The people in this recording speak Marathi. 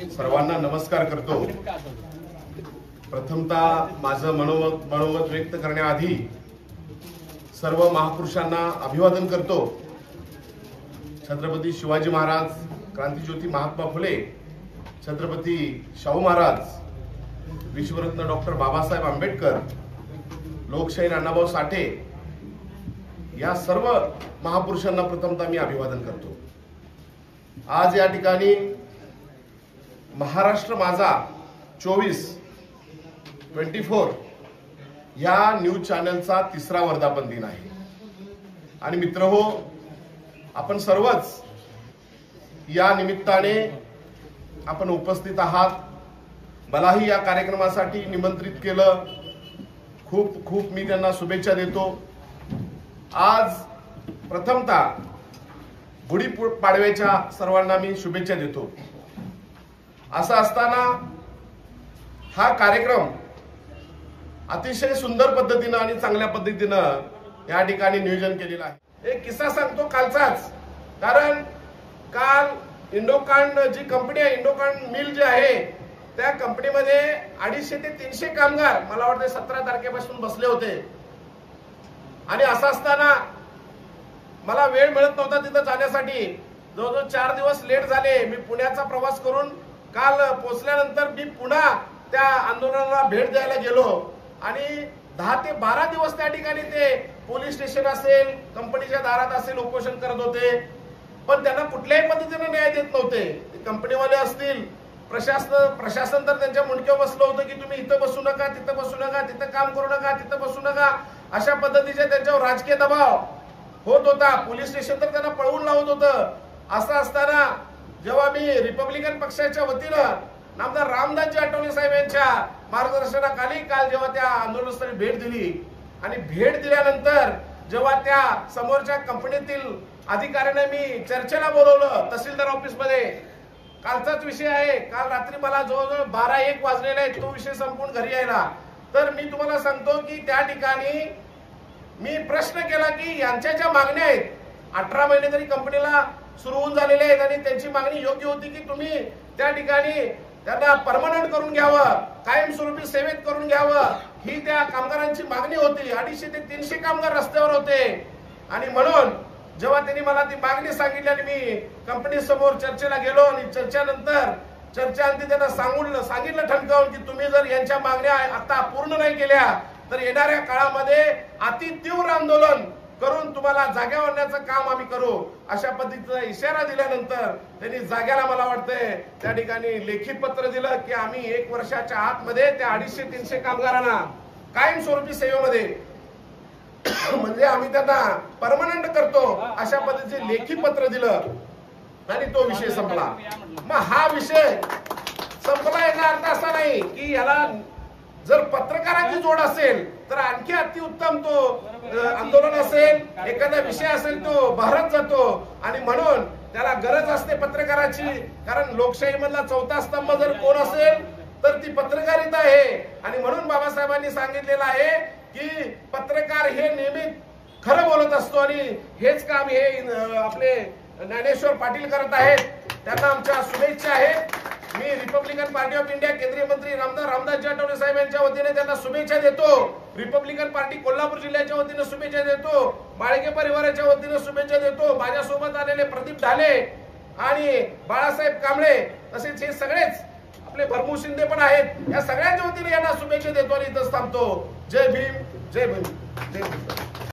सर्वांना नमस्कार करतो। प्रथमतः माझं मनोगत व्यक्त करण्याआधी सर्व महापुरुषांना अभिवादन करतो। छत्रपती शिवाजी महाराज, क्रांतिज्योती महात्मा फुले, छत्रपती शाहू महाराज, विश्वरत्न डॉक्टर बाबासाहेब आंबेडकर, लोकशाहीर अण्णाभाऊ साठे या सर्व महापुरुषांना प्रथमतः मी अभिवादन करतो। आज या ठिकाणी महाराष्ट्र माझा 24 या न्यूज चॅनलचा तिसरा वर्धापन दिन आहे। आणि मित्रहो, आपण सर्वच या निमित्ताने आपण उपस्थित आहात। मलाही या कार्यक्रमासाठी निमंत्रित केलं, खूप खूप मी त्यांना शुभेच्छा देतो। आज प्रथमतः गुढीपाडव्याच्या सर्वांना मी शुभेच्छा देतो। असं असताना हा कार्यक्रम अतिशय सुंदर पद्धतीने आणि चांगल्या पद्धतीनं या ठिकाणी नियोजन केलेलं आहे। एक किस्सा सांगतो कालचाच, कारण काल इंडोकांड जी कंपनी आहे, इंडोकांड मिल जी आहे, त्या कंपनीमध्ये 250 ते 300 कामगार मला वाटतं 17 तारखेपासून बसले होते। आणि असं असताना मला वेळ मिळत नव्हता तिथं जाण्यासाठी। जवळजवळ 4 दिवस लेट झाले। मी पुण्याचा प्रवास करून काल पोहोचल्यानंतर मी पुन्हा त्या आंदोलनाला भेट द्यायला गेलो आणि 10 ते 12 दिवस त्या ठिकाणी ते पोलीस स्टेशन असेल, कंपनीच्या दारात असेल उपोषण करत होते। पण त्यांना कुठल्याही पद्धतीने न्याय देत नव्हते। कंपनीवाले असतील, प्रशासन तर त्यांच्या मुंडक्यावर बसलं होतं की तुम्ही इथं बसू नका, तिथं बसू नका, तिथं काम करू नका, तिथं बसू नका, अशा पद्धतीचे त्यांच्यावर राजकीय दबाव होत होता। पोलीस स्टेशन तर त्यांना पळवून लावत होतं। असं असताना जेव्हा मी रिपब्लिकन पक्षाच्या वतीनं नामदार रामदासजी आठवले साहेब यांच्या मार्गदर्शनाखाली काल जेव्हा त्या आंदोलनस्थळी भेट दिली आणि भेट दिल्यानंतर जेव्हा त्या समोरच्या कंपनीतील अधिकाऱ्यांना मी चर्चेला बोलवलं तहसीलदार ऑफिस मध्ये, कालचाच विषय आहे। काल रात्री मला जवळजवळ 12-1 वाजलेला आहे तो विषय संपून घरी यायला। तर मी तुम्हाला सांगतो की त्या ठिकाणी मी प्रश्न केला की यांच्या ज्या मागण्या आहेत, 18 महिने तरी कंपनीला सुरू होऊन झालेले आहेत आणि त्यांची मागणी योग्य होती की तुम्ही त्या ठिकाणी त्यांना परमनंट करून घ्यावं, कायमस्वरूपी सेवेत करून घ्यावं, ही त्या कामगारांची मागणी होती। 250 ते 300 कामगार रस्त्यावर होते। आणि म्हणून जेव्हा त्यांनी मला ती मागणी सांगितली आणि मी कंपनी समोर चर्चेला गेलो आणि चर्चेअंती त्यांना सांगितलं ठणकावून की तुम्ही जर यांच्या मागण्या आता पूर्ण नाही केल्या तर येणाऱ्या काळामध्ये अति तीव्र आंदोलन करून तुम्हाला जाग्यावर आणण्याचं काम आम्ही करू, अशा पद्धतीचा इशारा दिल्यानंतर त्यांनी जाग्याला मला वाटतंय त्या ठिकाणी लेखी पत्र दिलं की आम्ही 1 वर्षाच्या आतमध्ये त्या 250-300 कामगारांना कायमस्वरूपी सेवेमध्ये म्हणजे आम्ही त्यांना परमनंट करतो, अशा पद्धतीचे लेखी पत्र दिलं आणि तो विषय संपला। मग हा विषय संपला याचा अर्थ असा नाही की याला जर पत्रकाराची जोड असेल तर आणखी अतिउत्तम तो आंदोलन असेल, एखादा विषय असेल तो बहरत जातो। आणि म्हणून त्याला गरज असते पत्रकाराची, कारण लोकशाही मधला चौथा स्तंभ जर कोण असेल तर ती पत्रकारिता आहे। आणि म्हणून बाबासाहेबांनी सांगितलेलं आहे की पत्रकार हे नेहमी खरं बोलत असतो आणि हेच काम हे आपले ज्ञानेश्वर पाटील करत आहेत। त्यांना आमच्या शुभेच्छा आहेत। मी रिपब्लिकन पार्टी ऑफ इंडिया केंद्रीय मंत्री रामदासजी आठवले साहेब यांच्या वतीने त्यांना शुभेच्छा देतो। रिपब्लिकन पार्टी कोल्हापूर जिल्ह्याच्या वतीने शुभेच्छा देतो। माळगे परिवाराच्या वतीने शुभेच्छा देतो। माझ्यासोबत आलेले प्रदीप ढाले आणि बाळासाहेब कांबळे तसेच हे सगळेच आपले भरमू शिंदे पण आहेत, या सगळ्यांच्या वतीने यांना शुभेच्छा देतो आणि इथंच थांबतो। जय भीम, जय भीम, जय भीम।